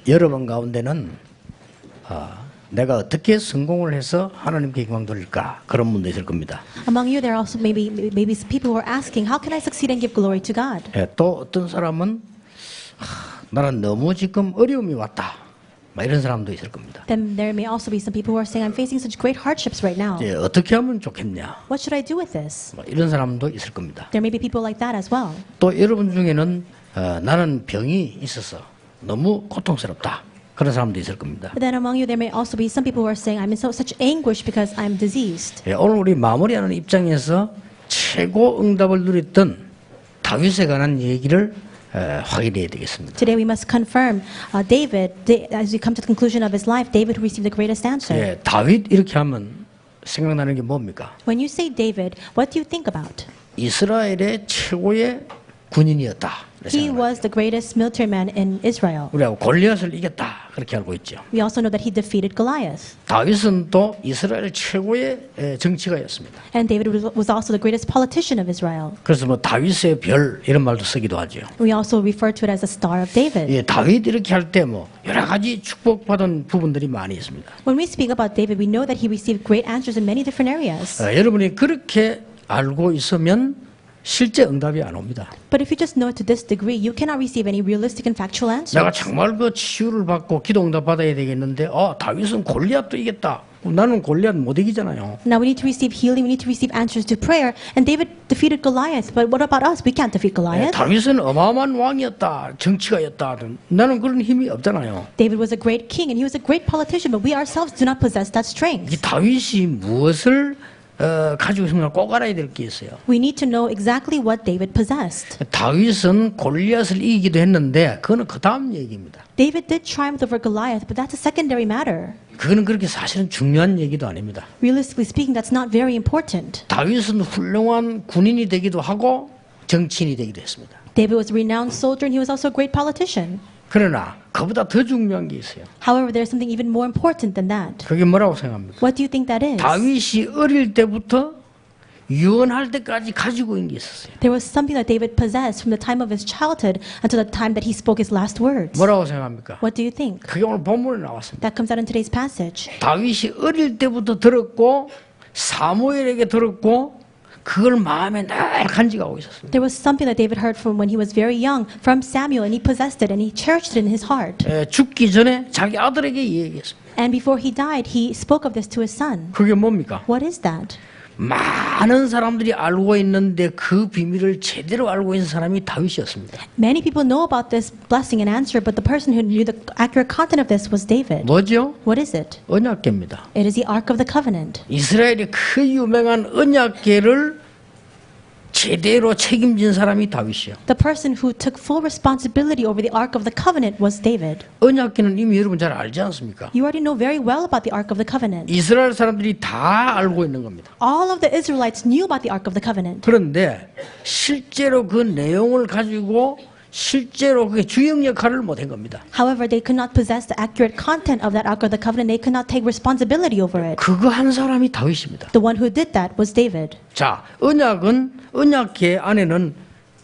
여러분 가운데는 내가 어떻게 성공을 해서 하나님께 영광 돌릴까 그런 분도 있을 겁니다. Among you, there are also maybe some people who are asking, how can I succeed and give glory to God? 또 어떤 사람은 나는 너무 지금 어려움이 왔다. 이런 사람도 있을 겁니다. Then there may also be some people who are saying, I'm facing such great hardships right now. 어떻게 하면 좋겠냐? What should I do with this? 이런 사람도 있을 겁니다. There may be people like that as well. 또 여러분 중에는 나는 병이 있어서 너무 고통스럽다. 그런 사람도 있을 겁니다. But then among you, there may also be some people who are saying, I'm in such anguish because I'm diseased. 오늘 우리 마무리하는 입장에서 최고 응답을 누렸던 다윗에 관한 얘기를 확인해야 되겠습니다. Today we must confirm David, as we come to the conclusion of his life, David who received the greatest answer. 다윗 이렇게 하면 생각나는 게 뭡니까? When you say David, what do you think about? 이스라엘의 최고의 군인이었다. He was the greatest military man in Israel. 우리하고 골리앗을 이겼다. 그렇게 알고 있죠. We also know that he defeated Goliath. 다윗은 또 이스라엘 최고의 정치가였습니다. And David was also the greatest politician of Israel. 그래서 뭐 다윗의 별 이런 말도 쓰기도 하죠. We also refer to it as the Star of David. 다윗 이렇게 할 때 뭐 여러 가지 축복받은 부분들이 많이 있습니다. When we speak about David, we know that he received great answers in many different areas. 여러분이 그렇게 알고 있으면 실제 응답이 안 옵니다. But if you just know it to this degree, you cannot receive any realistic and factual 내가 answers. 정말 그 치유를 받고 기도 응답 받아야 되겠는데 다윗은 골리앗도 이겼다. 나는 골리앗 못 이기잖아요. Now we need to receive healing, we need to receive answers to prayer. And David defeated Goliath, but what about us? We can't defeat Goliath. 다윗은 어마어마한 왕이었다. 정치가였다. 나는 그런 힘이 없잖아요. David was a great king and he was a great politician, but we ourselves do not possess that 이 strength. 다윗이 무엇을 가지고 있으면 꼭 알아야 될 게 있어요. We need to know exactly what David possessed. 다윗은 골리앗을 이기기도 했는데 그거는 그 다음 얘기입니다. David did triumph over Goliath, but that's a secondary matter. 그거는 그렇게 사실은 중요한 얘기도 아닙니다. Realistically speaking, that's not very important. 다윗은 훌륭한 군인이 되기도 하고 정치인이 되기도 했습니다. David was a renowned soldier and he was also a great politician. 그러나 그보다 더 중요한 게 있어요. However, there's something even more important than that. 그게 뭐라고 생각합니까? What do you think that is? 다윗이 어릴 때부터 유언할 때까지 가지고 있는 게 있었어요. There was something that David possessed from the time of his childhood until the time that he spoke his last words. 뭐라고 생각합니까? What do you think? 그게 오늘 본문에 나왔습니다. That comes out in today's passage. 다윗이 어릴 때부터 들었고 사무엘에게 들었고 그걸 마음에 늘 간직하고 있었습니다. There was something that David heard from when he was very young from Samuel, and he possessed it and he cherished it in his heart. 죽기 전에 자기 아들에게 얘기했습니다. And before he died, he spoke of this to his son. 그게 뭡니까? What is that? 많은 사람들이 알고 있는데 그 비밀을 제대로 알고 있는 사람이 다윗이었습니다. Many people know about this blessing and answer, but the person who knew the accurate content of this was David. 뭐죠? What is it? 언약궤입니다. It is the Ark of the Covenant. 이스라엘의 그 유명한 언약궤를 제대로 책임진 사람이 다윗이요. The person who took full responsibility over the Ark of the Covenant was David. 언약궤는 이미 여러분 잘 알지 않습니까? You already know very well about the Ark of the Covenant. 이스라엘 사람들이 다 알고 있는 겁니다. All of the Israelites knew about the Ark of the Covenant. 그런데 실제로 그 내용을 가지고 실제로 그게 주역 역할을 못한 겁니다. However, they could not possess the accurate content of that Ark of the Covenant. They could not take responsibility over it. 그거 한 사람이 다윗입니다. The one who did that was David. 자, 언약궤 안에는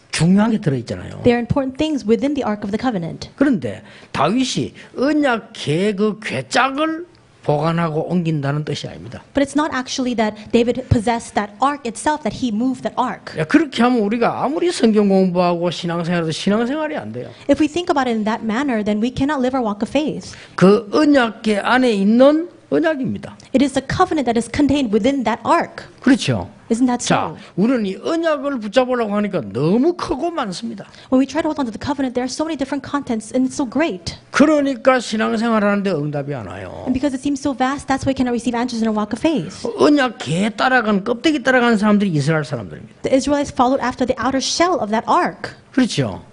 중요한 게 들어있잖아요. There are important things within the Ark of the Covenant. 그런데 다윗이 언약궤 그 궤짝을 보관하고 옮긴다는 뜻이 아닙니다. But it's not actually that David possessed that ark itself, that he moved that ark. 그렇게 하면 우리가 아무리 성경 공부하고 신앙생활해도 신앙생활이 안 돼요. If we think about it in that manner, then we cannot live our walk of faith. 그 언약궤 안에 있는 언약입니다. It is the covenant that is contained within that ark. 그렇죠. Isn't that 자, so? 우리는 이 언약을 붙잡으려고 하니까 너무 크고 많습니다. When we try to hold on to the covenant, there are so many different contents and it's so great. 그러니까 신앙생활하는데 응답이 안 와요. And because it seems so vast, that's why we cannot receive answers in our walk of faith. 언약궤에 따라간 껍데기 따라간 사람들이 이스라엘 사람들입니다. The Israelites followed after the outer shell of that ark. 그렇죠.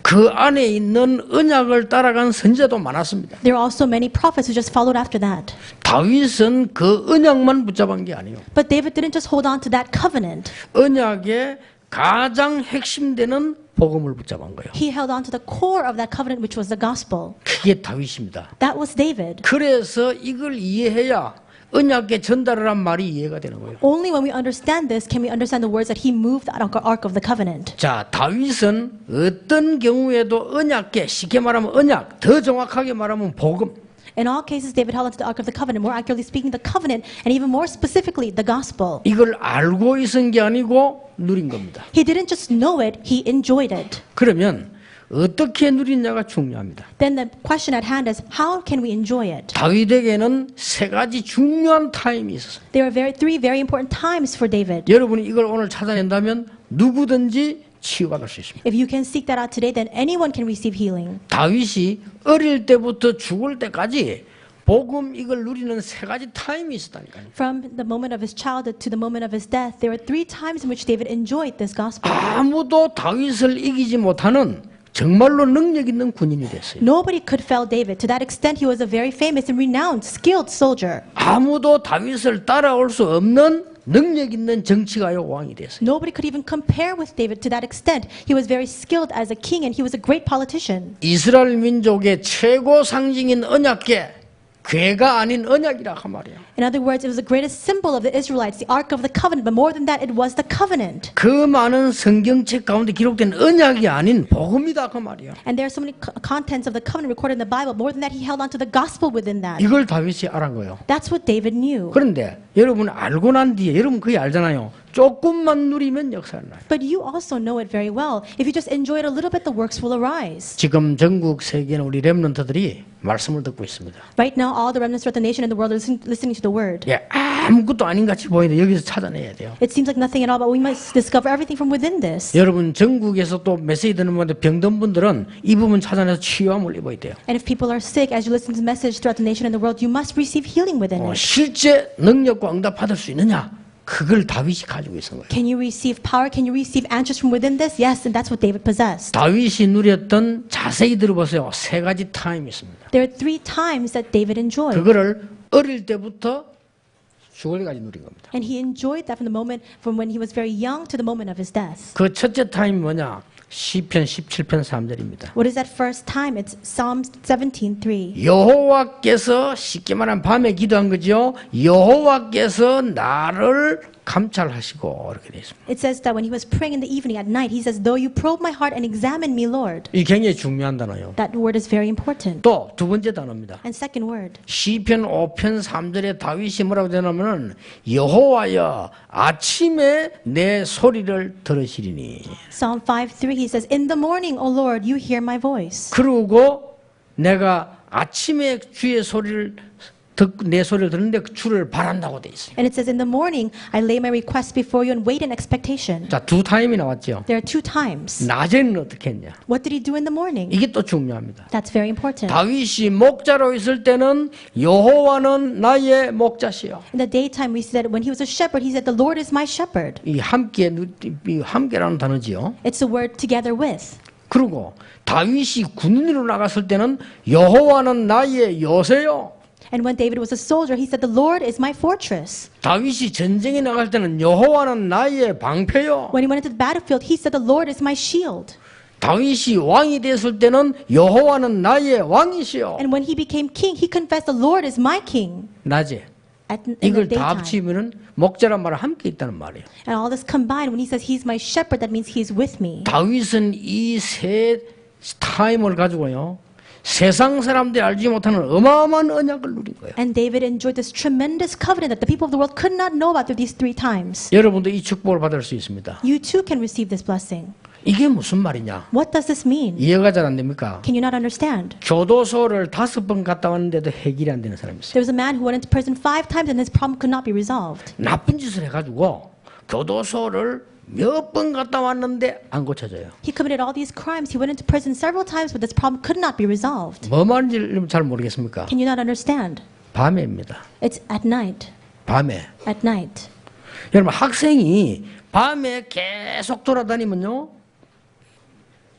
그 안에 있는 언약을 따라간 선지자도 많았습니다. There are also many prophets who just followed after that. 다윗은 그 언약만 붙잡은 게 아니에요. But David didn't just hold on to that covenant. 언약의 가장 핵심되는 복음을 붙잡은 거예요. He held on to the core of that covenant, which was the gospel. 그게 다윗입니다. That was David. 그래서 이걸 이해해야 언약계 전달을 한 말이 이해가 되는 거예요. Only when we understand this can we understand the words that he moved the ark of the covenant. 자, 다윗은 어떤 경우에도 언약계, 쉽게 말하면 언약, 더 정확하게 말하면 복음. In all cases, David held onto the ark of the covenant, more accurately speaking, the covenant, and even more specifically, the gospel. 이걸 알고 있은 게 아니고 누린 겁니다. He didn't just know it, he enjoyed it. 그러면 어떻게 누리냐가 중요합니다. Then the question at hand is, how can we enjoy it? 다윗에게는 세 가지 중요한 타임이 있었어요. There are three very important times for David. 여러분이 이걸 오늘 찾아낸다면 누구든지 치유받을 수 있습니다. If you can seek that out today, then anyone can receive healing. 다윗이 어릴 때부터 죽을 때까지 복음 이걸 누리는 세 가지 타임이 있었다니까요. From the moment of his childhood to the moment of his death, there were three times in which David enjoyed this gospel. 아무도 다윗을 이기지 못하는 정말로 능력 있는 군인이 됐어요. Nobody could fail David. To that extent, he was a very famous and renowned, skilled soldier. 아무도 다윗을 따라올 수 없는 능력 있는 정치가요 왕이 됐어요. Nobody could even compare with David. To that extent, he was very skilled as a king and he was a great politician. 이스라엘 민족의 최고 상징인 언약궤, 궤가 아닌 언약이라 그 말이에요. In other words, it was the greatest symbol of the Israelites, the Ark of the Covenant. But more than that, it was the covenant. 그 많은 성경책 가운데 기록된 언약이 아닌 복음이다 그 말이에요. And there are so many contents of the covenant recorded in the Bible. More than that, he held on to the gospel within that. 이걸 다윗이 알은 거예요. That's what David knew. 그런데 여러분 알고 난 뒤에 여러분 거의 알잖아요. 조금만 누리면 역사를 나요. But you also know it very well. If you just enjoy it a little bit, the works will arise. 지금 전국 세계는 우리 렘넌트들이 말씀을 듣고 있습니다. Right now, all the remnants throughout the nation and the world are listening to the word. 예, 아무것도 아닌 같이 보이는데 여기서 찾아내야 돼요. It seems like nothing at all, but we must discover everything from within this. 여러분 전국에서 또 메시지 듣는 분들 병든 분들은 이 부분 찾아내서 치유함을 입어야 돼요. And if people are sick, as you listen to the message throughout the nation and the world, you must receive healing within it. 실제 능력과 응답 받을 수 있느냐? 그걸 다윗이 가지고 있는 거예요. Can you receive power? Can you receive answers from within this? Yes, and that's what David possessed. 다윗이 누렸던 자세히 들어보세요. 세 가지 타임이 있습니다. There are three times that David enjoyed. 그거를 어릴 때부터 죽을 때까지 누린 겁니다. And he enjoyed that from the moment from when he was very young to the moment of his death. 그 첫째 타임이 뭐냐? 시편 17편 3절입니다. What is that first time? It's Psalm 17:3. 여호와께서 쉽게 말하면 밤에 기도한 거죠. 여호와께서 나를 감찰하시고 이렇게 되어 있습니다. It says that when he was praying in the evening at night, he says, "Though you probe my heart and examine me, Lord." 이 굉장히 중요한 단어예요. That word is very important. 또 두 번째 단어입니다. And second word, 시편 5편 3절에 다윗이 뭐라고 되냐면은 여호와여 아침에 내 소리를 들으시리니. Psalm 5:3, he says, "In the morning, O Lord, you hear my voice." 그러고 내가 아침에 주의 소리를 내 소리를 듣는데 주를 바란다고 돼 있어요. And it says, "In the morning, I lay my requests before you and wait in expectation." 자, 두 타임이 나왔죠. There are two times. 낮에는 어떻게 했냐? What did he do in the morning? 이게 또 중요합니다. That's very important. 다윗이 목자로 있을 때는 여호와는 나의 목자시여. In the daytime, we see that when he was a shepherd, he said, "The Lord is my shepherd." 이 함께라는 단어지요. It's the word together with. 그리고 다윗이 군인으로 나갔을 때는 여호와는 나의 요새요. And when David was a soldier, he said, "The Lord is my fortress." 다윗이 전쟁에 나갈 때는 여호와는 나의 방패요. When he went into the battlefield, he said, "The Lord is my shield." 다윗이 왕이 됐을 때는 여호와는 나의 왕이시요. And when he became king, he confessed, "The Lord is my king." 낮에 In the 이걸 다 daytime. 합치면은 목자란 말은 함께 있다는 말이에요. And all this combined, when he says, "He's my shepherd," that means he's with me. 다윗은 이 세 타임을 가지고요. 세상 사람들이 알지 못하는 어마어마한 언약을 누린 거예요. And David enjoyed this tremendous covenant that the people of the world could not know about through these three times. 여러분도 이 축복을 받을 수 있습니다. You too can receive this blessing. 이게 무슨 말이냐? What does this mean? 이해가 잘 안 됩니까? Can you not understand? 교도소를 5번 갔다 왔는데도 해결이 안 되는 사람이 있어요. There was a man who went into prison 5 times and his problem could not be resolved. 나쁜 짓을 해가지고 교도소를 몇 번 갔다 왔는데 안 고쳐져요. He committed all these crimes. He went into prison several times, but this problem could not be resolved. 뭐 말인지 잘 모르겠습니까? Can you not understand? 밤에입니다. It's at night. 밤에. At night. 여러분 학생이 밤에 계속 돌아다니면요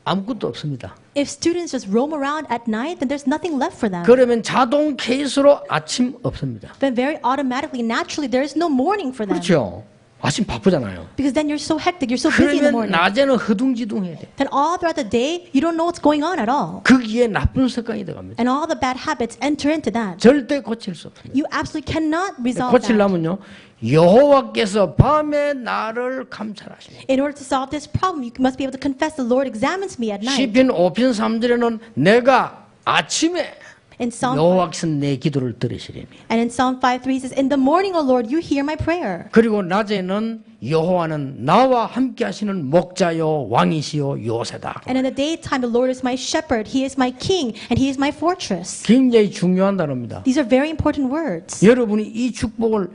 아무것도 없습니다. If students just roam around at night, then there's nothing left for them. 그러면 자동 케이스로 아침 없습니다. Then very automatically, naturally, there is no morning for them. 그렇죠. 아침 바쁘잖아요. Because then you're so hectic, you're so busy in the 그러면 morning. 낮에는 허둥지둥해야 돼. Then all throughout the day, you don't know what's going on at all. 거기에 나쁜 습관이 들어갑니다. And all the bad habits enter into that. 절대 고칠 수 없습니다. You absolutely cannot resolve that. 고치려면요, 여호와께서 밤에 나를 감찰하십니다. In order to solve this problem, you must be able to confess the Lord examines me at night. 시편 5편 3절에는 내가 아침에 In Psalm 여호와께서 내 기도를 들으시리니. And in Psalm 5:3 it says, "In the morning, O Lord, you hear my prayer." 그리고 낮에는 여호와는 나와 함께 하시는 목자요 왕이시요 요새다. And in the daytime, the Lord is my shepherd, He is my king, and He is my fortress. 굉장히 중요한 단어입니다. These are very important words. 여러분이 이 축복을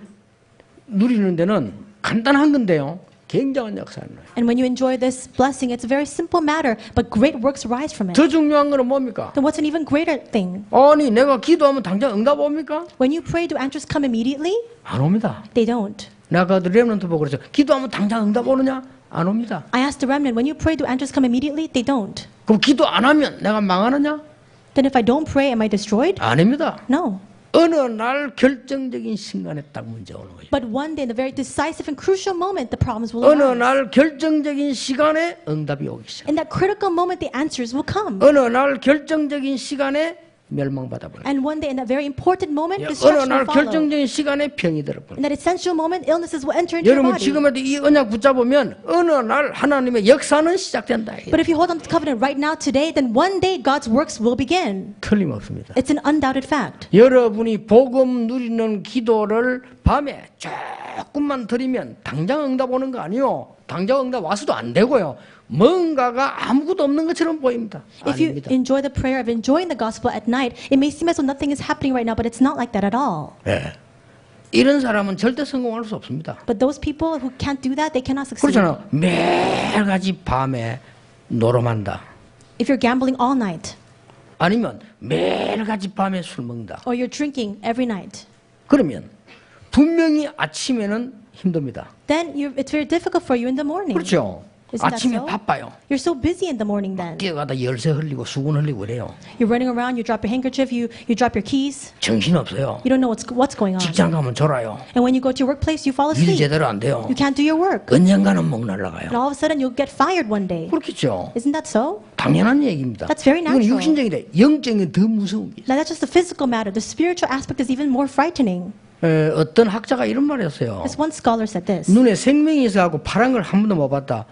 누리는 데는 간단한 건데요, 굉장한 역사를 해요. And when you enjoy this blessing, it's a very simple matter, but great works rise from it. 더 중요한 거는 뭡니까? Then what's an even greater thing? 아니 내가 기도하면 당장 응답 옵니까? When you pray, do answers come immediately? 안 옵니다. They don't. 내가 그 렘넌트 보고 그랬죠. 기도하면 당장 응답 오느냐? 안 옵니다. I asked the remnant, when you pray, do answers come immediately? They don't. 그럼 기도 안 하면 내가 망하느냐? Then if I don't pray, am I destroyed? 아닙니다. No. 어느 날 결정적인 순간에 딱 문제 오는 거죠. But one day, in the very decisive and crucial moment, the problems will 어느 arise. 날 결정적인 시간에 응답이 오기 시작. In that critical moment, the answers will come. 어느 날 결정적인 시간에 멸망받아 버려. And one day, in that very important moment, 어느 destruction 날 will follow. 결정적인 시간에 병이 들어버려. In that essential moment, illnesses will enter into your 여러분 body. 지금에도 이 언약 붙잡으면 어느 날 하나님의 역사는 시작된다. But if you hold on to the covenant right now, today, then one day God's works will begin. 틀림없습니다. It's an undoubted fact. 여러분이 복음 누리는 기도를 밤에 조금만 드리면 당장 응답 오는 거 아니요. 당장 응답 와서도 안 되고요. 뭔가가 아무것도 없는 것처럼 보입니다. If you 아닙니다. enjoy the prayer of enjoying the gospel at night, it may seem as though nothing is happening right now, but it's not like that at all. 예. 이런 사람은 절대 성공할 수 없습니다. But those people who can't do that, they cannot succeed. 그렇잖아요. 매일같이 밤에 노름한다. If you're gambling all night, 아니면 매일같이 밤에 술 먹는다. or you're drinking every night, 그러면 분명히 아침에는 힘듭니다. then it's very difficult for you in the morning. 그렇죠. Isn't that 아침에 so? 바빠요. You're so busy in the morning then. 뛰어가다 열쇠 흘리고 수건 흘리고 그래요. You're running around, you drop your handkerchief, you drop your keys. 정신 없어요. You don't know what's going on. 직장 가면 졸아요. And when you go to your workplace, you fall 일 asleep. 제대로 안 돼요. You can't do your work. 언젠가는 목 날라가요. And all of a sudden, you'll get fired one day. 그렇겠죠. Isn't that so? 당연한 얘기입니다. That's very 이건 natural. 육신적이래. 영적인 더 무서운 게 있어요. Now, that's just the physical matter. The spiritual aspect is even more frightening. 어떤 학자가 이런 말을 했어요. As one scholar said this. 눈에 생명이 있어하고 파란 걸 한 번도 못 봤다.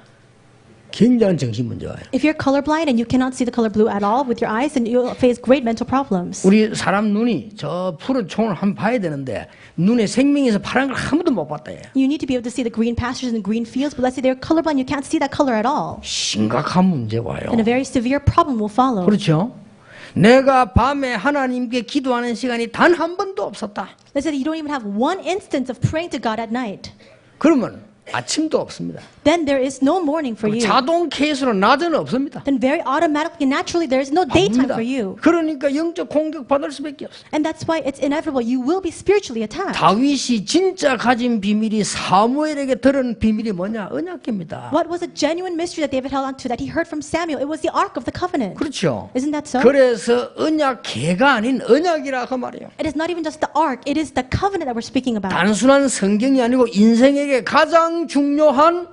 굉장한 정신 문제예요. If you're colorblind and you cannot see the color blue at all with your eyes, then you'll face great mental problems. 우리 사람 눈이 저 푸른 총을 한번 봐야 되는데 눈에 생명이 있어 파란 걸 한 번도 못 봤다. You need to be able to see the green pastures and the green fields, but let's say they're colorblind, you can't see that color at all. 심각한 문제가 와요. And a very severe problem will follow. 그렇죠? 내가 밤에 하나님께 기도하는 시간이 단 한 번도 없었다. Let's say that you don't even have one instance of praying to God at night. 그러면 아침도 없습니다. Then there is no morning for you. 자동 케이스로 낮은 없습니다. Then very automatically, naturally, there is no daytime 없습니다. for you. 그러니까 영적 공격 받을 수밖에 없어요. And that's why it's inevitable. You will be spiritually attacked. 다윗이 진짜 가진 비밀이 사무엘에게 들은 비밀이 뭐냐? 언약궤입니다. What was a genuine mystery that David held on to that he heard from Samuel? It was the Ark of the Covenant. 그렇죠. Isn't that so? 그래서 언약궤가 아닌 언약이라 그 말이에요. It is not even just the Ark. It is the covenant that we're speaking about. 단순한 성경이 아니고 인생에게 가장 중요한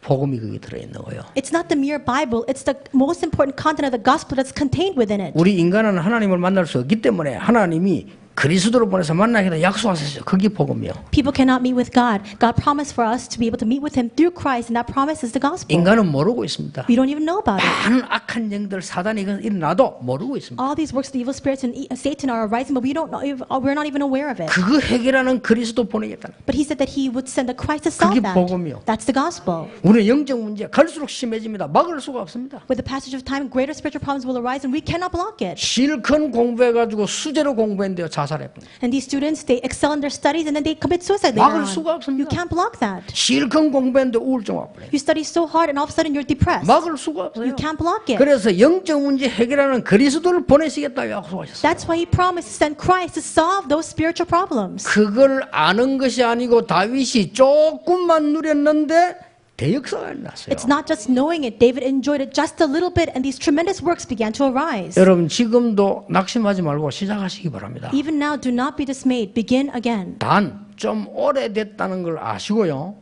복음이 거기 들어있는 거예요. It's not the mere Bible. It's the most important content of the gospel that's contained within it. 우리 인간은 하나님을 만날 수 없기 때문에 하나님이 그리스도를 보내서 만나기다 약속하셨어요. 그게 복음이요. People cannot meet with God. God promised for us to be able to meet with Him through Christ, and that promise is the gospel. 인간은 모르고 있습니다. We don't even know about it. 많은 악한 영들 사단이 일어나도 모르고 있습니다. All these works of the evil spirits and Satan are arising, but we don't know. We're not even aware of it. 그거 해결하는 그리스도 보내겠다. But He said that He would send the Christ to solve 그게 that. 복음이요. That's the gospel. 우리의 영적 문제 갈수록 심해집니다. 막을 수가 없습니다. With the passage of time, greater spiritual problems will arise, and we cannot block it. 실컷 공부해가지고 수제로 공부했는데요. 자살해버려요. And these students, they excel in their studies, and then they commit suicide later 막을 수가 on. 없습니다. You can't block that. 실컷 공부했는데 우울증 와버려요. You study so hard, and all of a sudden you're depressed. 막을 수가 없어요. You can't block it. 그래서 영적 문제 해결하는 그리스도를 보내시겠다고 약속하셨어요. That's why He promised to send Christ to solve those spiritual problems. 그걸 아는 것이 아니고 다윗이 조금만 누렸는데 대역사가 일어났어요. It's not just knowing it. David enjoyed it just a little bit, and these tremendous works began to arise. 여러분 지금도 낙심하지 말고 시작하시기 바랍니다. Even now, do not be dismayed. Begin again. 단 좀 오래됐다는 걸 아시고요.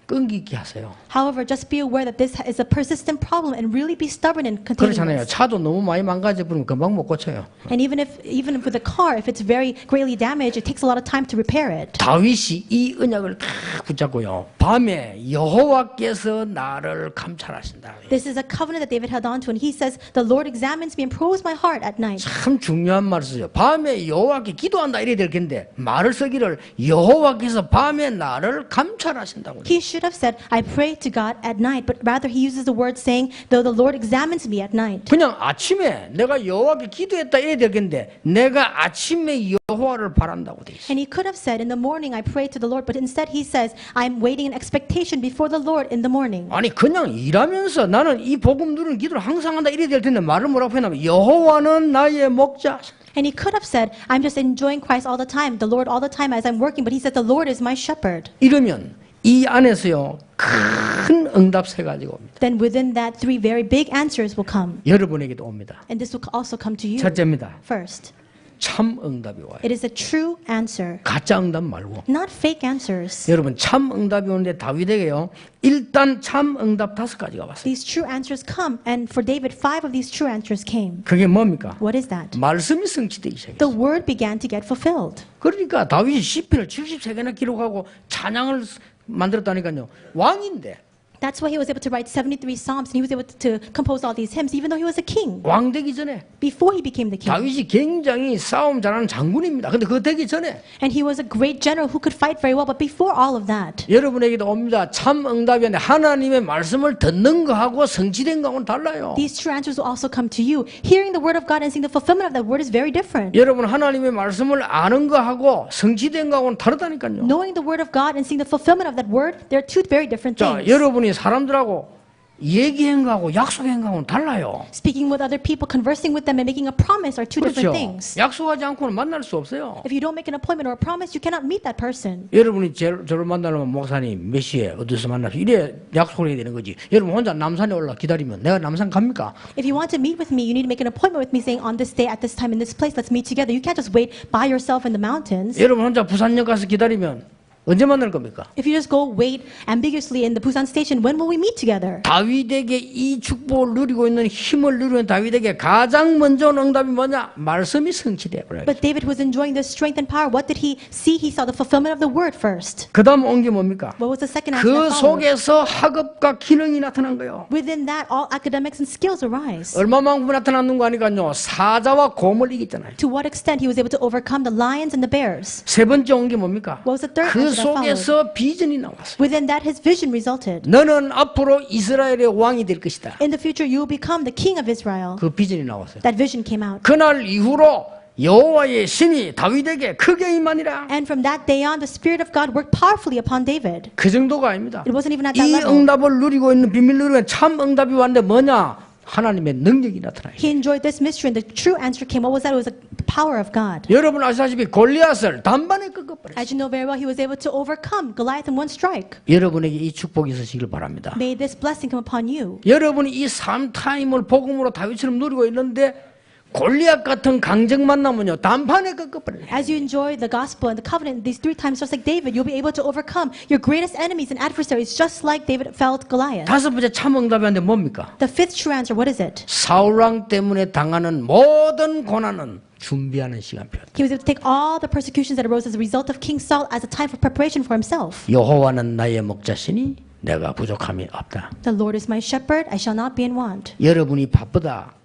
끈기 있게 하세요. However, just be aware that this is a persistent problem and really be stubborn in containing 그렇잖아요. this. 차도 너무 많이 망가져 버리면 금방 못 고쳐요. And even with a car, if it's very greatly damaged, it takes a lot of time to repair it. 다윗이 이 언약을 딱 붙잡고요. 밤에 여호와께서 나를 감찰하신다. This is a covenant that David held on to, and he says, "The Lord examines me and probes my heart at night." 참 중요한 말을 쓰죠. 밤에 여호와께 기도한다 이래야 될 텐데 말을 쓰기를 여호와께서 밤에 나를 감찰하신다고. He should have said, "I pray to God at night," but rather he uses the word saying, "Though the Lord examines me at night." 그냥 아침에 내가 여호와께 기도했다 이래야 될 텐데 내가 아침에 여호와를 바란다고 돼 있어. And he could have said, "In the morning I pray to the Lord," but instead he says, "I'm waiting in expectation before the Lord in the morning." 아니 그냥 일하면서 나는 이 복음 누리는 기도를 항상 한다 이래야 될 텐데 말을 뭐라고 했냐면 여호와는 나의 목자. And he could have said, "I'm just enjoying Christ all the time, the Lord all the time as I'm working," but he said, "The Lord is my shepherd." 이러면 이 안에서요 큰 응답 세 가지가 옵니다. Then within that, three very big answers will come. 여러분에게도 옵니다. And this will also come to you. 첫째입니다. First, 참 응답이 와요. it is a true answer, 가짜 응답 말고. not fake answers. 여러분 참 응답이 오는데 다윗에게요 일단 참 응답 5가지가 왔어요. These true answers come, and for David, 5 of these true answers came. 그게 뭡니까? What is that? 말씀이 성취되기 시작했어요. The word began to get fulfilled. 그러니까 다윗이 시편을 73개나 기록하고 찬양을 만들었다니까요. 왕인데 That's why he was able to write 73 psalms, and he was able to compose all these hymns, even though he was a king. 왕 되기 전에 Before he became the king. 다윗이 굉장히 싸움 잘하는 장군입니다. 근데 그거 되기 전에 And he was a great general who could fight very well, but before all of that, 여러분에게도 옵니다. 참 응답이 왔는데 하나님의 말씀을 듣는 거하고 성취된 거하고는 달라요. these true answers will also come to you. Hearing the word of God and seeing the fulfillment of that word is very different. 여러분 하나님의 말씀을 아는 거하고 성취된 거하고는 다르다니까요. Knowing the word of God and seeing the fulfillment of that word, they're two very different 자, things. 여러분이 사람들하고 얘기한 거하고 약속한 거하고는 달라요. Speaking with other people, conversing with them, and making a promise are two different 그렇죠. things. 약속하지 않고는 만날 수 없어요. If you don't make an appointment or a promise, you cannot meet that person. 여러분이 저를 만나려면 목사님 몇 시에 어디서 만나서 이래 약속을 해야 되는 거지. 여러분 혼자 남산에 올라 기다리면 내가 남산 갑니까? If you want to meet with me, you need to make an appointment with me saying, on this day, at this time, in this place, let's meet together. You can't just wait by yourself in the mountains. 여러분 혼자 부산역 가서 기다리면 언제 만날 겁니까? If you just go wait ambiguously in the Busan station, when will we meet together? 다윗에게 이 축복을 누리고 있는 힘을 누리는 다윗에게 가장 먼저 온 응답이 뭐냐? 말씀이 성취돼 버려요. But David was enjoying this strength and power. What did he see? He saw the fulfillment of the word first. 그다음 온 게 뭡니까? What was the second answer 그 that followed? 속에서 학업과 기능이 나타난 거예요. Within that, all academics and skills arise. 얼마만큼 나타났는 거 아니까요? 사자와 곰을 이겼잖아요. To what extent he was able to overcome the lions and the bears. 세 번째 온 게 뭡니까? What was the third 그 answer that followed? 속에서 비전이 나왔어요. Within that, his vision resulted. 너는 앞으로 이스라엘의 왕이 될 것이다. In the future, you will become the king of Israel. 그 비전이 나왔어요. That vision came out. 그날 이후로 여호와의 신이 다윗에게 크게 임하니라. And from that day on, the Spirit of God worked powerfully upon David. 그 정도가 아닙니다. It wasn't even at that 이 level. 응답을 누리고 있는 비밀 누리는 참 응답이 왔는데 뭐냐? 하나님의 능력이 나타나요. He enjoyed this mystery, and the true answer came. What was that? It was the power of God. 여러분 아시다시피 골리앗을 단번에 꺾어버렸어요. As you know very well, he was able to overcome Goliath in one strike. 여러분에게 이 축복이 있으시길 바랍니다. May this blessing come upon you. 여러분이 이 3타임을 복음으로 다윗처럼 누리고 있는데 골리앗 같은 강적 만나면요 단판에 꺾어버려요. As you enjoy the gospel and the covenant these 3 times, just like David, you'll be able to overcome your greatest enemies and adversaries, just like David felt Goliath. 다섯 번째 참 응답이 한데 뭡니까? The fifth true answer, what is it? 사울왕 때문에 당하는 모든 고난은 준비하는 시간표였다. He was able to take all the persecutions that arose as a result of King Saul as a time for preparation for himself. 여호와는 나의 목자시니 내가 부족함이 없다. The Lord is my shepherd, I shall not be in want. 여러분이 바쁘다.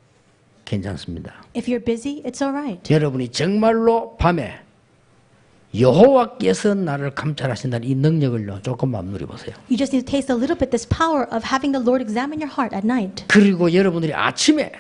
괜찮습니다. If you're busy, it's all right. 여러분이 정말로 밤에 여호와께서 나를 감찰하신다는 이 능력을요 조금만 누려보세요. You just need to taste a little bit this power of having the Lord examine your heart at night. 그리고 여러분들이 아침에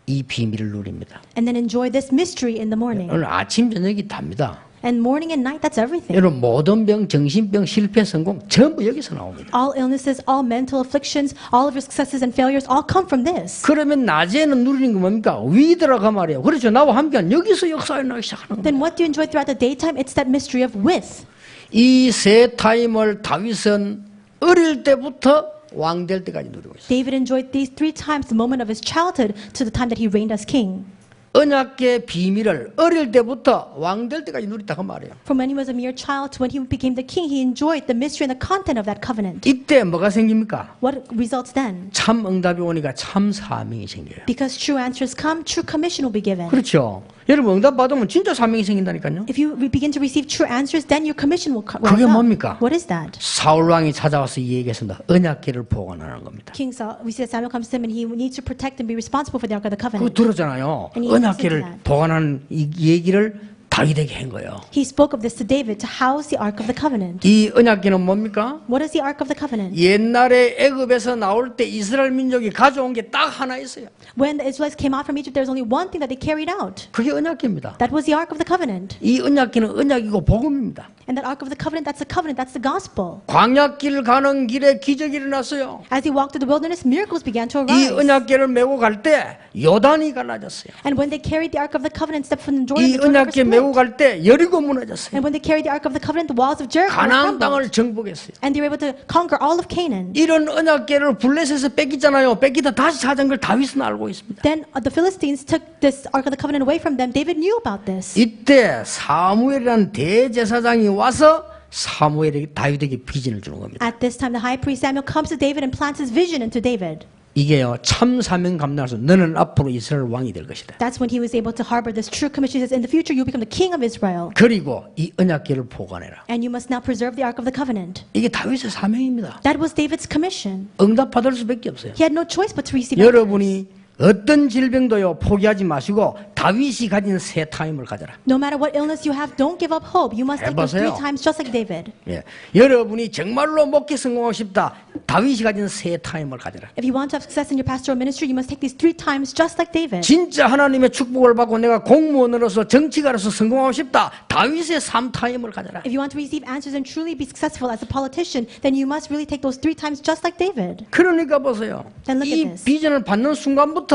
이 비밀을 누립니다. And then enjoy this mystery in the morning. 오늘 아침 저녁이 답니다. And morning and night, that's everything. 여러분 모든 병, 정신병, 실패, 성공 전부 여기서 나옵니다. All illnesses, all mental afflictions, all of your successes and failures all come from this. 그러면 낮에는 누리는 거 뭡니까? 위드라가 말이에요. 그렇죠. 나와 함께한 여기서 역사에 나기 시작하는 거예요. Then what do you enjoy throughout the daytime? It's that mystery of with. 이 세 타임을 다윗은 어릴 때부터 왕 될 때까지 누리고 있어요. David enjoyed these 3 times the moment of his childhood to the time that he reigned as king. 언약의 비밀을 어릴 때부터 왕 될 때까지 누렸다 그 말이에요. From when he was a mere child to when he became the king, he enjoyed the mystery and the content of that covenant. 이때 뭐가 생깁니까? What results then? 참 응답이 오니까 참 사명이 생겨요. Because true answers come, true commission will be given. 그렇죠. 여러분 응답 받으면 진짜 사명이 생긴다니까요. If you begin to receive true answers, then your commission will 그게 come. 뭡니까? What is that? 사울 왕이 찾아와서 이 얘기했습니다. 언약궤를 보관하는 겁니다. King Saul, we see that Samuel comes to him and he needs to protect and be responsible for the Ark of the 그거 Covenant. 들었잖아요. And he 언약궤를 listened to that. 보관하는 이 얘기를 다윗에게 한 거예요. He spoke of this to David to house the Ark of the Covenant. 이 언약궤는 뭡니까? What is the Ark of the Covenant? 옛날에 애굽에서 나올 때 이스라엘 민족이 가져온 게 딱 하나 있어요. When the Israelites came out from Egypt, there was only one thing that they carried out. 그게 언약궤입니다. That was the Ark of the Covenant. 이 언약궤는 언약이고 복음입니다. And that Ark of the Covenant, that's the covenant, that's the gospel. 광야길 가는 길에 기적이 일어났어요. As he walked through the wilderness, miracles began to 이 arise. 언약궤를 메고 갈 때 요단이 갈라졌어요. And when they carried the Ark of the Covenant, stepped from the Jordan, 이 the Jordan River 언약궤 메고 split. 갈 때 여리고 무너졌어요. And when they carried the Ark of the Covenant, the walls of Jericho were 가나안 crumbled. 땅을 정복했어요. And they were able to conquer all of Canaan. 이런 언약궤를 블레셋에서 뺏기잖아요. 뺏기다 다시 찾은 걸 다윗은 알고 있습니다. Then the Philistines took this Ark of the Covenant away from them. David knew about this. 이때 사무엘이라는 대제사장이 와서 사무엘에게 다윗에게 비전을 주는 겁니다. At this time, the high priest Samuel comes to David and plants his vision into David. 이게요 참 사명 감당해서 너는 앞으로 이스라엘 왕이 될 것이다. That's when he was able to harbor this true commission. He says, in the future, you'll become the king of Israel. 그리고 이 언약궤를 보관해라. And you must now preserve the Ark of the Covenant. 이게 다윗의 사명입니다. That was David's commission. 응답 받을 수밖에 없어요. He had no choice but to receive answers. 여러분이 어떤 질병도요 포기하지 마시고 다윗이 가진 새 타임을 가져라. No matter what illness you have, don't give up hope. You must take those 해보세요. 3 times just like David. 예. 여러분이 정말로 목회 성공하고 싶다. 다윗이 가진 새 타임을 가져라. If you want to have success in your pastoral ministry, you must take these 3 times just like David. 진짜 하나님의 축복을 받고 내가 공무원으로서 정치가로서 성공하고 싶다. 다윗의 3 타임을 가져라. If you want to receive answers and truly be successful as a politician, then you must really take those 3 times just like David. 그러니까 보세요. Then look at 이 this. 비전을 받는 순간부터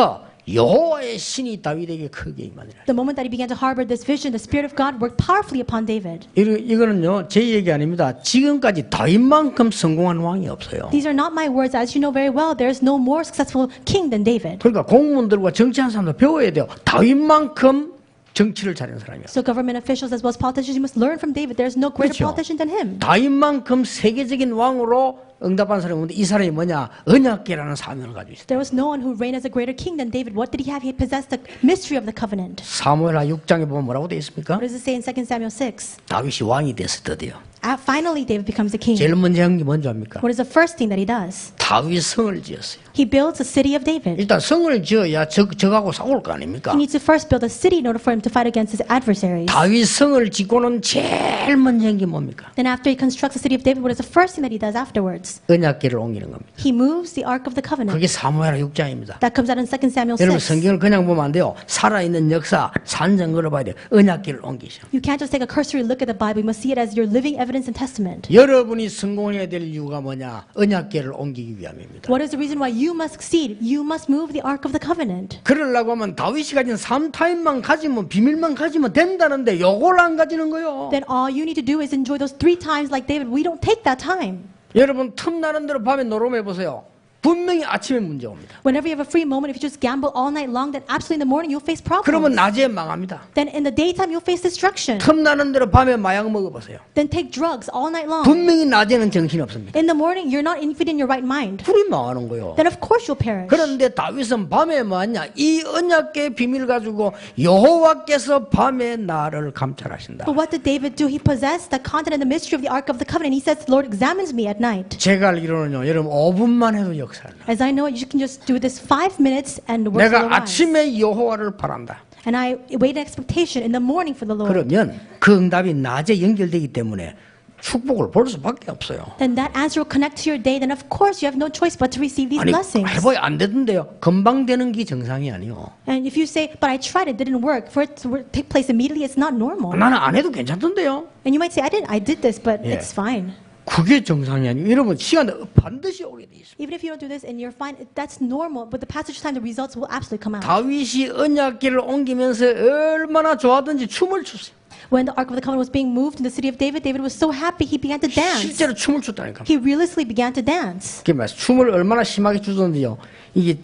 여호와의 신이 다윗에게 크게 임하니라. The moment that he began to harbor this vision, the Spirit of God worked powerfully upon David. 이거는요 제 얘기 아닙니다. 지금까지 다윗만큼 성공한 왕이 없어요. These are not my words. As you know very well, there is no more successful king than David. 그러니까 공무원들과 정치하는 사람도 배워야 돼요. 다윗만큼 정치를 잘하는 사람이요. So government officials as well as politicians, you must learn from David. There is no greater 그렇죠. politician than him. 다윗만큼 세계적인 왕으로 응답한 사람이 없는데 이 사람이 뭐냐? 언약궤라는 사명을 가지고 있어요. There was no one who reigned as a greater king than David. What did he have? He possessed the mystery of the covenant. 사무엘하 6장에 보면 뭐라고 되어 있습니까? What does it say in 2 Samuel 6? 다윗이 왕이 됐을 때요. Finally, David becomes the king. 제일 먼저 한 게 뭔지 압니까? What is the first thing that he does? 다윗 성을 지었어요. He builds a city of David. 일단 성을 지어야 적하고 싸울 거 아닙니까? He needs to first build a city in order for him to fight against his adversaries. 다윗 성을 짓고는 제일 먼저 한 게 뭡니까? Then after he constructs the city of David, what is the first thing that he does afterwards? 언약궤를 옮기는 겁니다. He moves the Ark of the Covenant. 그게 사무엘하 6장입니다. That comes out in 2 Samuel 여러분 6. 성경을 그냥 보면 안 돼요. 살아있는 역사, 산증거를 봐야 돼요. 언약궤를 옮기셔. You can't just take a cursory look at the Bible. You must see it as your living evidence and testament. 여러분이 성공해야 될 이유가 뭐냐? 언약궤를 옮기기 위함입니다. What is the reason why you must succeed? You must move the Ark of the Covenant. 그러려고 하면 다윗이 가진 3타임만 가지면 비밀만 가지면 된다는데 요걸 안 가지는 거요. Then all you need to do is enjoy those 3 times like David. We don't take that time. 여러분 틈나는 대로 밤에 노름해 보세요. 분명히 아침에 문제 옵니다. Whenever you have a free moment, if you just gamble all night long, then absolutely in the morning you'll face 그러면 problems. 낮에 망합니다. Then in the daytime you'll face destruction. 틈나는 대로 밤에 마약 먹어보세요. Then take drugs all night long. 분명히 낮에는 정신이 없습니다. In the morning you're not even in your right mind. 불이 망하는 거요. Then of course you'll perish. 그런데 다윗은 밤에 뭐하냐? 이 언약궤 비밀 가지고 여호와께서 밤에 나를 감찰하신다. But what did David do? He possessed the content and the mystery of the Ark of the Covenant. He says, the Lord examines me at night. 제가 알기로는요, 여러분 5분만 해도 역사를. As I know it, you can just do this 5 minutes and the works will 내가 arise. 아침에 여호와를 바란다. And I wait in expectation in the morning for the Lord. 그러면 그 응답이 낮에 연결되기 때문에 축복을 볼 수밖에 없어요. Then that answer will connect to your day. Then of course you have no choice but to receive these 아니 blessings. 해봐야 안 되던데요. 금방 되는 게 정상이 아니요. And if you say, but I tried, it didn't work, for it to take place immediately, it's not normal. 나는 안 해도 괜찮던데요. And you might say, I did this, but Yeah. it's fine. 그게 정상이 아니에요. 여러분 시간 반드시 오게 돼 있어요. Even if you don't do this and you're fine, that's normal. But the passage of time, the results will absolutely come out. 다윗이 언약궤를 옮기면서 얼마나 좋아하던지 춤을 췄어요. When the Ark of the Covenant was being moved in the city of David, David was so happy he began to dance. 실제로 춤을 췄다니까. He realistically began to dance. 그게 말이야. 춤을 얼마나 심하게 추던지요. 이게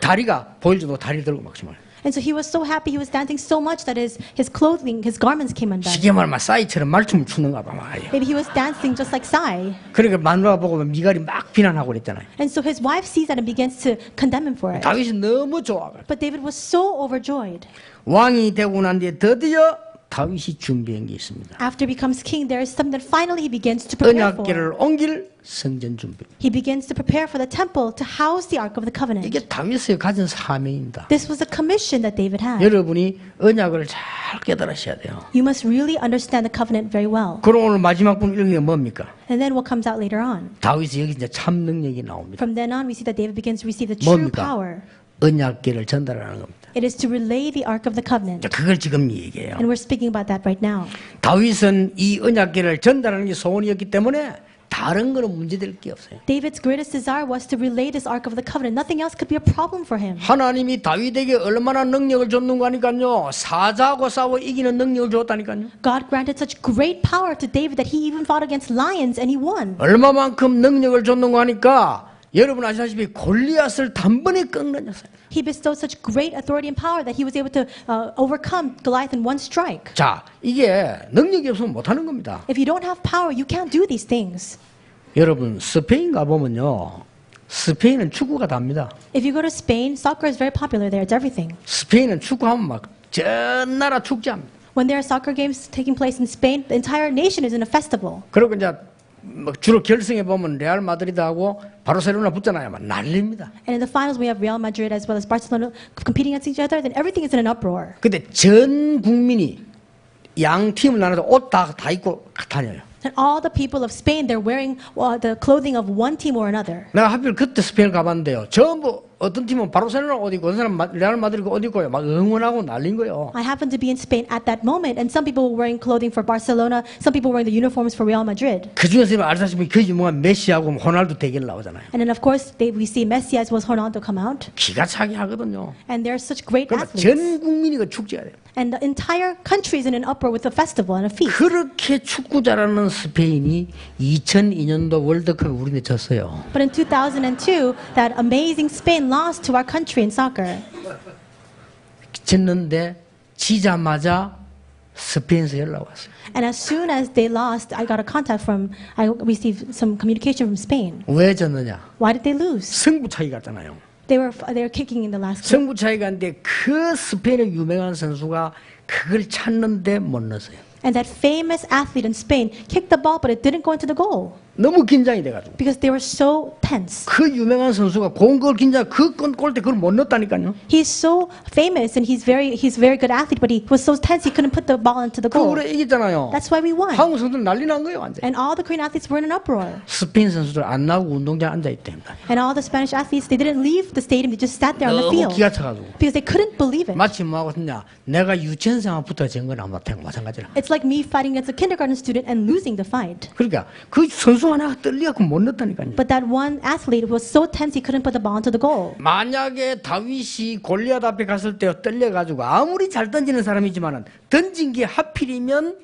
다리가 보일 정도 다리를 들고 막 춤을. And so he was so happy, he was dancing so much that his clothing, his garments came undone. 쉽게 말하면 싸이처럼 말춤을 추는가 봐 말이에요. Maybe he was dancing just like Sai. 그러니까 마누라가 보고 미갈이 막 비난하고 그랬잖아요. And so his wife sees that and begins to condemn him for it. 다윗이 너무 좋아가지고 But David was so overjoyed. 왕이 되고 난 뒤에 드디어 다윗이 준비한 게 있습니다. After he becomes king, there is something that finally he begins to prepare for. 언약궤를 옮길 성전 준비. He begins to prepare for the temple to house the Ark of the Covenant. 이게 다윗이 가진 사명입니다. This was a commission that David had. 여러분이 언약을 잘 깨달으셔야 돼요. You must really understand the covenant very well. 그럼 오늘 마지막 분 읽는 게 뭡니까? And then what comes out later on? 다윗이 여기 이제 참 능력이 나옵니다. From then on, we see that David begins to receive the true 뭡니까? power. 언약궤를 전달하는 겁니다. It is to relay the Ark of the Covenant. 자, 그걸 지금 얘기해요. And we're speaking about that right now. 다윗은 이 언약궤를 전달하는 게 소원이었기 때문에 다른 거는 문제될 게 없어요. David's greatest desire was to relay this Ark of the Covenant. Nothing else could be a problem for him. 하나님이 다윗에게 얼마나 능력을 줬는가 하니까요. 사자하고 싸워 이기는 능력을 줬다니까요. God granted such great power to David that he even fought against lions and he won. 얼마만큼 능력을 줬는가 하니까 여러분 아시다시피 골리앗을 단번에 꺾는 녀석. He bestowed such great authority and power that he was able to overcome Goliath in one strike. 자, 이게 능력이 없으면 못하는 겁니다. If you don't have power, you can't do these things. 여러분 스페인 가보면요. 스페인은 축구가 답니다. If you go to Spain, soccer is very popular there. It's everything. 스페인은 축구하면 막 전 나라 축제합니다. When there are soccer games taking place in Spain, the entire nation is in a festival. 그리고 이제 막 주로 결승에 보면 레알 마드리드하고 바르셀로나 붙잖아요. 막 난립니다. And in the finals, we have Real Madrid as well as Barcelona competing against each other. Then everything is in an uproar. 근데 전 국민이 양 팀을 나눠서 옷 다 입고 다녀요. And all the people of Spain, they're wearing the clothing of one team or another. 내가 하필 그때 스페인을 가봤는데요. 전부 어떤 팀은 바르셀로나 옷 입고 어떤 사람은 레알 마드리드 옷 입고요. 막 응원하고 난린 거예요. I happened to be in Spain at that moment, and some people were wearing clothing for Barcelona, some people were wearing the uniforms for Real Madrid. 그 중에서 알다시피 그 유명한 메시하고 호날두 대결 나오잖아요. And then, of course, we see Messi as well as Ronaldo come out. 기가 차게 하거든요. And they're such great 그러니까 athletes. 전 국민이 그 축제가 돼요. And the entire country is in an uproar with a festival and a feast. 그렇게 축구 잘하는 스페인이 2002년도 월드컵에 우리한테 졌어요. But in 2002, that amazing Spain lost to our country in soccer. 졌는데 지자마자 스페인에서 연락 왔어요. And as soon as they lost, I received some communication from Spain. 왜 졌느냐? Why did they lose? 승부 차이가 있잖아요. They were kicking in the last game. 승부 차이가 있는데 그 스페인의 유명한 선수가 그걸 찾는데 못 넣었어요. And that famous athlete in Spain kicked the ball, but it didn't go into the goal 너무 긴장이 돼가지고 because they were so tense. 그 유명한 선수가 공걸 긴장 그 골대 그걸 못 넣었다니까요. He's so famous and he's very good athlete, but he was so tense he couldn't put the ball into the 그 goal. 우리 이겼잖아요. That's why we won. 한국 선수들 난리 난 거예요 완전. And all the Korean athletes were in an uproar. 스페인 선수들 안 나오고 운동장 앉아 있답니다. And all the Spanish athletes, they didn't leave the stadium, they just sat there on the 너무 field 기가 차가지고 because they couldn't believe it. 마치 뭐하고 했냐 내가 유치원생부터 진 건 아마 마찬가지라. It's like me fighting against a kindergarten student and losing the fight. 그러니까 그 선수 하나가 떨려갖고 못 넣었다니까요. But that one athlete was so tense he couldn't put the ball into the goal. 만약에 다윗이 골리앗 앞에 갔을 때 떨려가지고 아무리 잘 던지는 사람이지만은 던진 게 하필이면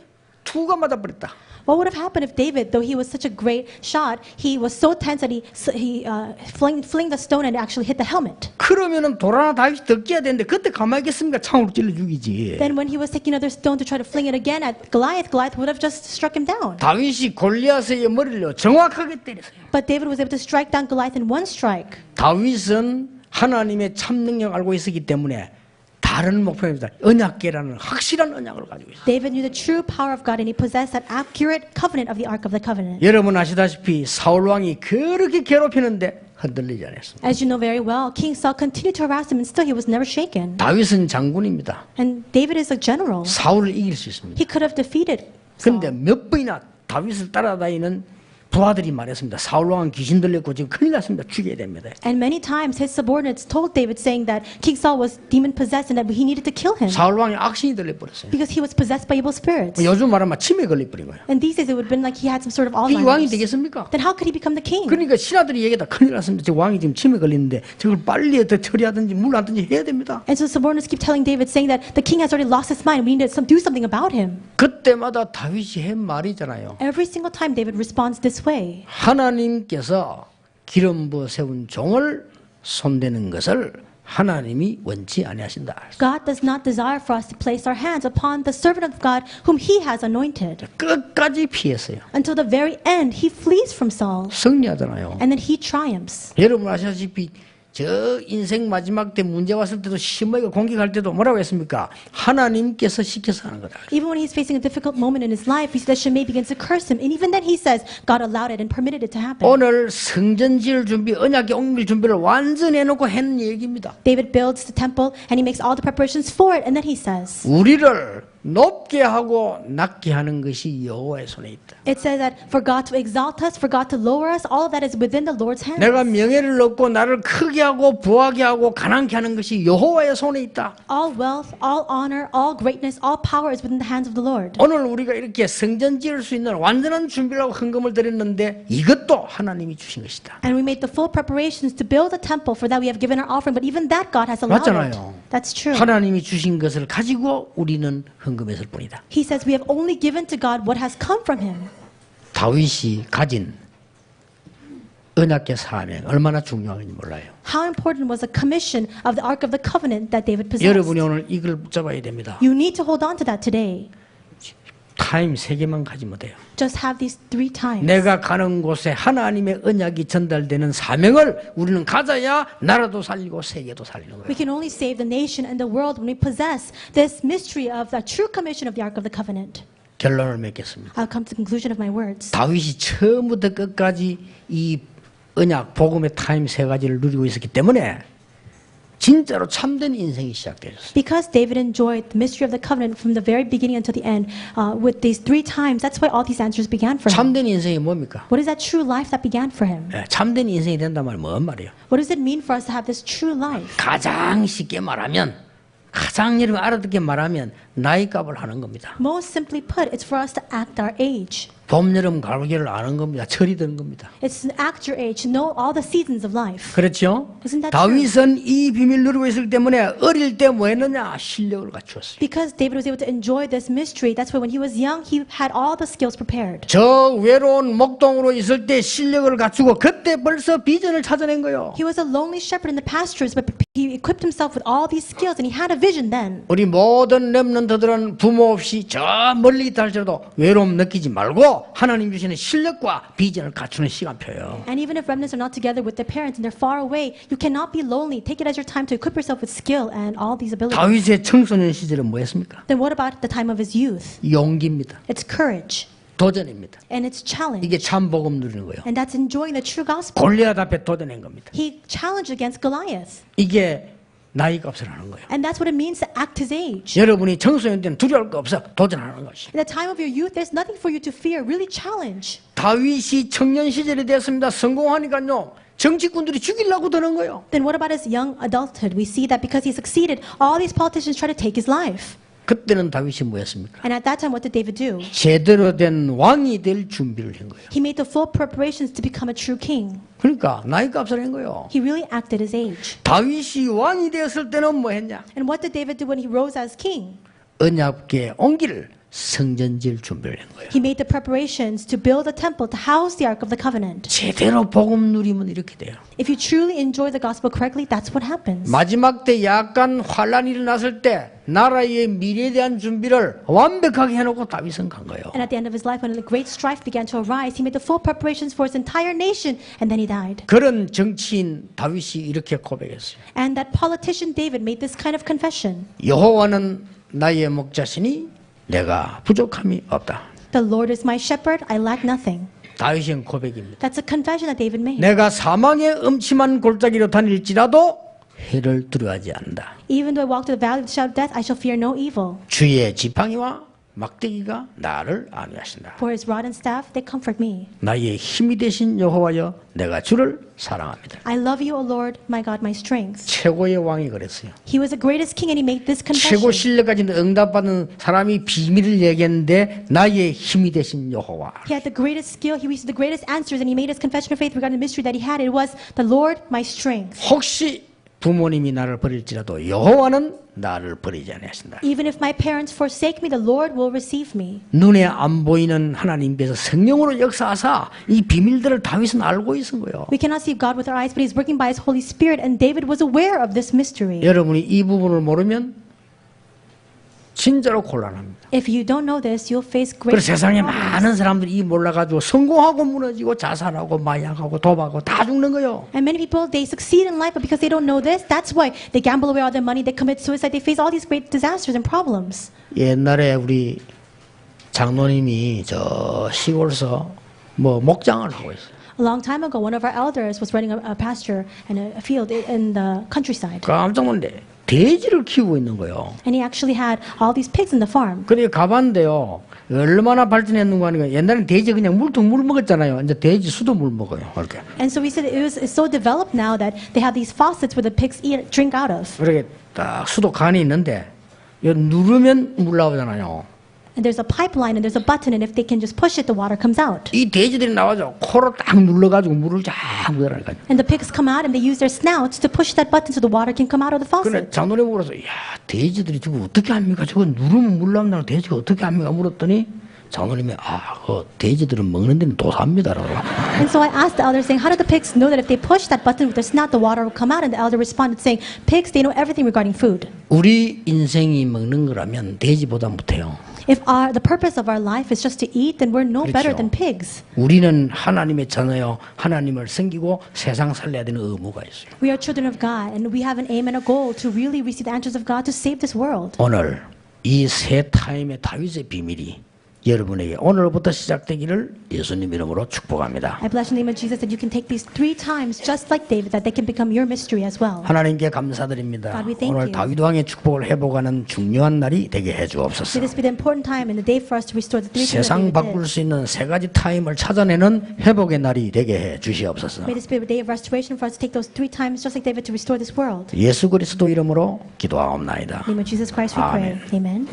투가 맞아버렸다. What would have happened if David, though he was such a great shot, he was so tense that he fling the stone and it actually hit the helmet? 그러면은 도라나 다윗이 더 끼야 되는데 그때 가만히 있겠습니까? 창으로 찔러 죽이지. Then when he was taking another stone to try to fling it again at Goliath, Goliath would have just struck him down. 다윗이 골리앗의 머리를 정확하게 때렸어요. But David was able to strike down Goliath in one strike. 다윗은 하나님의 참 능력을 알고 있었기 때문에 다른 목표입니다. 언약궤라는 확실한 언약을 가지고 있어요. David knew the true power of God and he possessed that accurate covenant of the Ark of the Covenant. 여러분 아시다시피 사울 왕이 그렇게 괴롭히는데 흔들리지 않았습니다. As you know very well, King Saul continued to harass him and still he was never shaken. 다윗은 장군입니다. And David is a general. 사울을 이길 수 있습니다. He could have defeated 그런데 Saul. 몇 번이나 다윗을 따라다니는 부하들이 말했습니다. 사울 왕은 귀신 들렸고 지금 큰일 났습니다. 죽여야 됩니다. And many times his subordinates told David saying that King Saul was demon possessed and that he needed to kill him 사울 왕이 악신이 들려버렸어요. because he was possessed by evil spirits. 요즘 말하면 치매 걸려버린 거예요. And these days it would have been like he had some sort of 이 왕이 Alzheimer's. 되겠습니까? Then how could he become the king? 그러니까 신하들이 얘기다 큰일 났습니다. 저 왕이 지금 치매 걸리는데 저걸 빨리 더 처리하든지 물 하든지 해야 됩니다. And so subordinates keep telling David saying that the king has already lost his mind. We need to do something about him. 그때마다 다윗이 한 말이잖아요. Every single time David responds this way. 하나님께서 기름 부어 세운 종을 손대는 것을 하나님이 원치 아니하신다. God does not desire for us to place our hands upon the servant of God whom he has anointed. 끝까지 피했어요. Until the very end, he flees from Saul. 승리하잖아요. And then he triumphs. 여러분 아시다시피 저 인생 마지막 때 문제 왔을 때도 심하게 공격할 때도 뭐라고 했습니까? 하나님께서 시켜서 하는 거다. Even when he's facing a difficult moment in his life, we see that Shimei begins to curse him. And even then he says, God allowed it and permitted it to happen. 오늘 성전 지을 준비, 언약의 옮길 준비를 완전히 해놓고 했는 얘기입니다. David builds the temple and he makes all the preparations for it. And then he says, 우리를 높게 하고 낮게 하는 것이 여호와의 손에 있다. it says that for God to exalt us, for God to lower us, all of that is within the Lord's hands. 내가 명예를 얻고 나를 크게 하고 부하게 하고 가난케 하는 것이 여호와의 손에 있다. All wealth, all honor, all greatness, all power is within the hands of the Lord. 오늘 우리가 이렇게 성전 지을 수 있는 완전한 준비를 하고 헌금을 드렸는데 이것도 하나님이 주신 것이다. And we made the full preparations to build a temple. For that we have given our offering. But even that God has allowed it. 맞잖아요. That's true. 하나님이 주신 것을 가지고 우리는 헌금했을 뿐이다. He says we have only given to God what has come from him. 다윗이 가진 언약의 사명 얼마나 중요한지 몰라요. How important was the commission of the Ark of the Covenant that David possessed? 여러분이 오늘 이걸 붙잡아야 됩니다. You need to hold on to that today. 타임 3개만 가지면 돼요. Just have these 3 times. 내가 가는 곳에 하나님의 언약이 전달되는 사명을 우리는 가져야 나라도 살리고 세계도 살리는 We 거예요. can only save the nation and the world when we possess this mystery of the true commission of the Ark of the Covenant. 결론을 맺겠습니다. I'll come to the conclusion of my words. 다윗이 처음부터 끝까지 이 언약 복음의 타임 3가지를 누리고 있었기 때문에 진짜로 참된 인생이 시작되었어요. Because David enjoyed the mystery of the covenant from the very beginning until the end, with these 3 times, that's why all these answers began for him. 참된 인생이 뭡니까? What is that true life that began for him? 참된 인생이 된단 말은 뭔 말이에요? What does it mean for us to have this true life? 가장 쉽게 말하면 가장 여러분 알아듣게 말하면 나이값을 하는 겁니다. Most simply put, it's for us to act our age. 봄, 여름, 가을, 겨울 아는 겁니다. 철이 드는 겁니다. It's to act your age, to know all the seasons of life. 그렇죠? Isn't that 다윗은 이 비밀을 누리고 있었기 때문에 어릴 때 뭐 했느냐? 실력을 갖추었어요. Because David was able to enjoy this mystery, that's why when he was young, he had all the skills prepared. 저 외로운 목동으로 있을 때 실력을 갖추고 그때 벌써 비전을 찾아낸 거예요. He was a lonely shepherd in the pastures, but he equipped himself with all these skills and he had a vision then. 우리 모든 렘넌트들은 부모 없이 저 멀리 있다 할지라도 외로움 느끼지 말고 하나님 주시는 실력과 비전을 갖추는 시간표예요. And even if remnants are not together with their parents and they're far away, you cannot be lonely. Take it as your time to equip yourself with skill and all these abilities. 다윗의 청소년 시절은 뭐였습니까? Then what about the time of his youth? 용기입니다. It's courage 도전입니다. and it's challenge. 이게 참 복음 누리는 거예요. And that's enjoying the true gospel. 골리앗 앞에 도전한 겁니다. He challenged against Goliath. 이게 나이값을 하는 거예요. And that's what it means to act his age. 여러분이 청소년 때는 두려울 거 없어 도전하는 것이. In the time of your youth, there's nothing for you to fear. Really challenge. 다윗이 청년 시절이 됐습니다. 성공하니까요. 정치꾼들이 죽이려고 드는 거예요. Then what about his young adulthood? We see that because he succeeded, all these politicians try to take his life. 그때는 다윗이 뭐였습니까? And at that time, what did David do? 제대로 된 왕이 될 준비를 한 거예요. He made the full preparations to become a true king. 그러니까 나이값을 한 거예요. He really acted his age. 다윗이 왕이 되었을 때는 뭐 했냐? And what did David do when he rose as king? 언약궤 옮길 성전질 준비를 한 거예요. He made the preparations to build a temple to house the Ark of the Covenant. 제대로 복음 누리면 이렇게 돼요. If you truly enjoy the gospel correctly, that's what happens. 마지막 때 약간 환란이 일어났을 때 나라의 미래에 대한 준비를 완벽하게 해놓고 다윗은 간 거예요. And at the end of his life, when the great strife began to arise, he made the full preparations for his entire nation, and then he died. 그런 정치인 다윗이 이렇게 고백했어요. And that politician David made this kind of confession. 여호와는 나의 목자시니 내가 부족함이 없다. The Lord is my shepherd, I lack nothing. 다윗의 고백입니다. That's a confession that David made. 내가 사망의 음침한 골짜기로 다닐지라도 해를 두려워하지 않는다. Even though I walk through the valley of the shadow of death, I shall fear no evil. 주의 지팡이와 막대기가 나를 안위하신다. For his rod and staff, they comfort me. 나의 힘이 되신 여호와여 내가 주를 사랑합니다. I love you, O Lord, my God, my strength. 최고의 왕이 그랬어요. He was the greatest king and he made this 최고 confession. 실력 가진 응답받는 사람이 비밀을 얘기했는데 나의 힘이 되신 여호와. He had the greatest skill, he received the greatest answers, and he made his confession of faith regarding the mystery that he had. It was the Lord, my strength. 혹시 부모님이 나를 버릴지라도 여호와는 나를 버리지 아니하신다. Even if my parents forsake me, the Lord will receive me. 눈에 안 보이는 하나님께서 성령으로 역사하사 이 비밀들을 다윗은 알고 있은 거예요. We cannot see God with our eyes, but He's working by His Holy Spirit, and David was aware of this mystery. 여러분이 이 부분을 모르면 진짜로 곤란합니다. If you don't know this, you'll face great 그래서 세상에 problems. 많은 사람들이 이 몰라가지고 성공하고 무너지고 자살하고 마약하고 도박하고 다 죽는 거예요. And many people, they succeed in life, but because they don't know this, that's why they gamble away all their money, they commit suicide, they face all these great disasters and problems. 옛날에 우리 장로님이 저 시골서 뭐 목장을 하고 있어요. A long time ago, one of our elders was running a pasture and a field in the countryside. 깜짝 놀래. 돼지를 키우고 있는 거예요. And he actually had all these pigs in the farm. 그래 가봤는데요. 얼마나 발전했는가 하니까 옛날엔 돼지 그냥 물통 물 먹었잖아요. 이제 돼지 수도 물 먹어요. 이렇게. And so we said it's so developed now that they have these faucets where the pigs drink out of. 그렇게 딱 수도 간이 있는데 이 누르면 물 나오잖아요. And there's a pipeline and there's a button, and if they can just push it, the water comes out. 이 돼지들이 나와서 코로 딱 눌러가지고 물을 쫙 묻어라니까요. And the pigs come out and they use their snouts to push that button so the water can come out of the 근데 faucet. 장로님 보고서 야 돼지들이 저거 어떻게 합니까? 저거 누르면 물 나온다는 돼지가 어떻게 합니까? 물었더니 장로님이 그 돼지들은 먹는 데는 도사입니다라고. And so I asked the elder, saying, how do the pigs know that if they push that button with their snout, the water will come out? And the elder responded, saying, pigs, they know everything regarding food. 우리 인생이 먹는 거라면 돼지보다 못해요. If the purpose of our life is just to eat, then we're no better 그렇죠. than pigs. 우리는 하나님의 자녀요. 하나님을 섬기고 세상 살려야 되는 의무가 있어요. We are children of God, and we have an aim and a goal to really receive the answers of God to save this world. 오늘 이 세 타임의 다윗의 비밀이 여러분에게 오늘부터 시작되기를 예수님 이름으로 축복합니다. I bless in the name of Jesus that you can take these 3 times just like David, that they can become your mystery as well. 하나님께 감사드립니다. God, we thank 오늘 you. 다윗 왕의 축복을 회복하는 중요한 날이 되게 May 해주옵소서. this be the important time and the day for us to restore the 3 things that 세상 David 바꿀 did. 수 있는 세 가지 타임을 찾아내는 회복의 날이 되게 해 주시옵소서. May this be a day of restoration for us to take those 3 times just like David to restore this world. 예수 그리스도 이름으로 기도하옵나이다. In the name of Jesus Christ we pray. Amen.